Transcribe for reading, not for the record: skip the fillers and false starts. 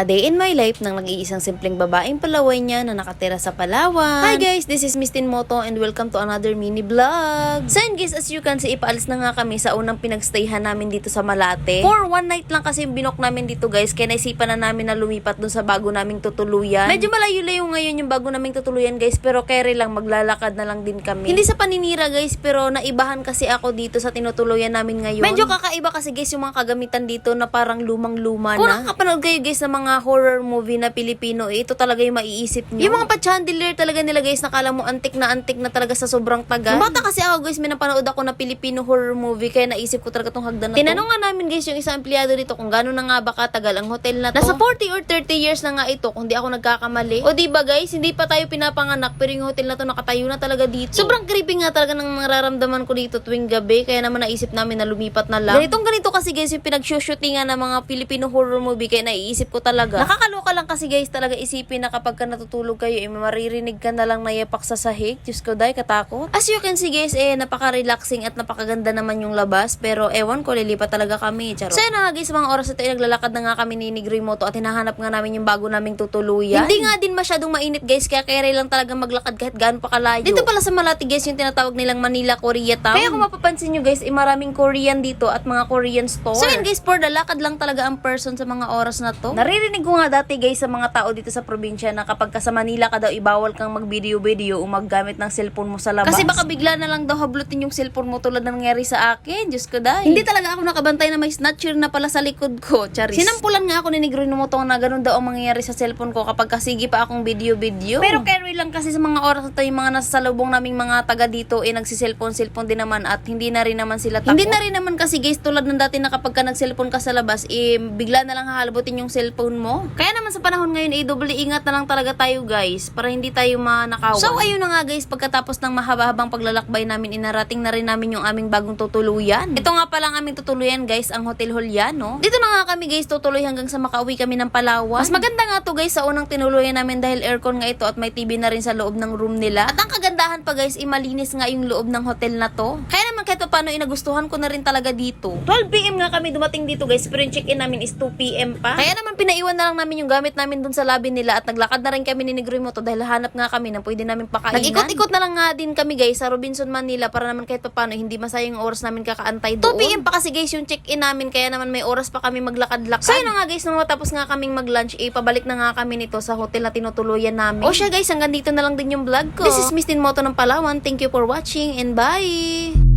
A day in my life ng nag-iisang simpleng babaeng Palaway niya na nakatira sa Palawan. Hi guys, this is Miss Tinmoto and welcome to another mini vlog. So yun guys, as you can see, ipaalis na nga kami sa unang pinagstayhan namin dito sa Malate. For one night lang kasi yung binok namin dito guys, kaya naisipan na namin na lumipat dun sa bago naming tutuluyan. Medyo malayo-layo ngayon yung bago naming tutuluyan guys, pero carry lang, maglalakad na lang din kami. Hindi sa paninira guys, pero naibahan kasi ako dito sa tinutuluyan namin ngayon. Medyo kakaiba kasi guys yung mga kagamitan dito na parang lumang-luma na. Kung nakakapanood kayo guys ng mga horror movie na Pilipino, ito talaga yung maiisip nyo. Yung mga pa-chandelier talaga nila guys, nakala mo antik na talaga sa sobrang tagal. Bata kasi ako guys, may napanood ako na Pilipino horror movie, kaya naisip ko talaga tong hagdan na to. Tinanong nga namin guys yung isang empleyado dito kung gano'n na nga ba katagal ang hotel na to. Nasa 40 or 30 years na nga ito, kung di ako nagkakamali. O diba guys, hindi pa tayo pinapanganak, pero yung hotel na to nakatayo na talaga dito. Sobrang creepy nga talaga ng nararamdaman ko dito tuwing gabi, kaya naman naisip namin na lumipat na lang. Ganito kasi guys yung pinag-shootingan ng mga Filipino horror movie, kaya naiisip ko talaga. Nakakaloka lang kasi guys talaga isipin na kapag ka natutulog kayo, maririnig ka na lang nayapak sa sahig. Diyos ko, day, katakot. As you can see guys, napaka-relaxing at napakaganda naman yung labas, pero ewan ko, lilipat talaga kami. Charot. So yun na nga guys, mga oras ito, naglalakad na nga kami ni Negro Moto at hinahanap nga namin yung bago naming tutuluyan. Hindi nga din masyadong mainit guys, kaya kaya lang talaga maglakad kahit gaano pa kalayo. Dito pala sa Malate guys, yung tinatawag nilang Manila Koreatown. Kaya kung mapapansin nyo guys, maraming Korean dito at mga Korean store. So yun guys, for the lakad lang talaga ang person sa mga oras na to. Naririnig ko nga dati guys sa mga tao dito sa probinsya na kapag ka sa Manila ka daw, ibawal kang mag-video-video o maggamit ng cellphone mo sa labas. Kasi baka bigla na lang daw hablutin yung cellphone mo tulad ng nangyari sa akin. Diyos ko dahil. Hindi talaga ako nakabantay na may snatcher na pala sa likod ko. Charis. Sinampulan nga ako ni Negro Moto na ganun daw ang mangyayari sa cellphone ko kapag kasigi pa akong video-video. Pero carry lang kasi sa mga oras na to, yung mga nasa salubong naming mga taga dito nagsi-cellphone din naman at hindi na rin naman sila takot. Hindi na rin naman kasi guys tulad ng dati na kapag ka nag-cellphone ka sa labas, bigla na lang hahalabutin yung cellphone mo. Kaya naman sa panahon ngayon, doble ingat na lang talaga tayo guys para hindi tayo manakawan. So ayun na nga guys, pagkatapos ng mahaba-habang paglalakbay namin, inarating na rin namin yung aming bagong tutuluyan. Ito nga pala ang aming tutuluyan guys, ang Hotel Juliano. Dito na nga kami guys tutuloy hanggang sa makauwi kami ng Palawan. Mas maganda nga to guys sa unang tinuluyan namin dahil aircon nga ito at may TV na rin sa loob ng room nila. At ang kagandahan pa guys, malinis nga yung loob ng hotel na to. Kaya naman kahit paano inagustuhan ko na rin talaga dito. 12 PM nga kami dumating dito guys, pero yung check-in namin is 2 PM pa. Kaya naman pinaiwan na lang namin yung gamit namin dun sa lobby nila at naglakad na rin kami ni Negro Moto dahil hanap nga kami na pwede namin pakainan. Nag-ikot-ikot na lang nga din kami guys sa Robinson, Manila para naman kahit paano hindi masayang oras namin kakaantay doon. 2 PM pa kasi guys yung check-in namin, kaya naman may oras pa kami maglakad-lakad. So yun na nga guys, nung matapos nga kaming mag-lunch, pabalik na nga kami nito sa hotel na tinutuluyan namin. O siya guys, hanggang dito na lang din yung vlog ko. This is Miss Tinmoto ng Palawan. Thank you for watching and bye!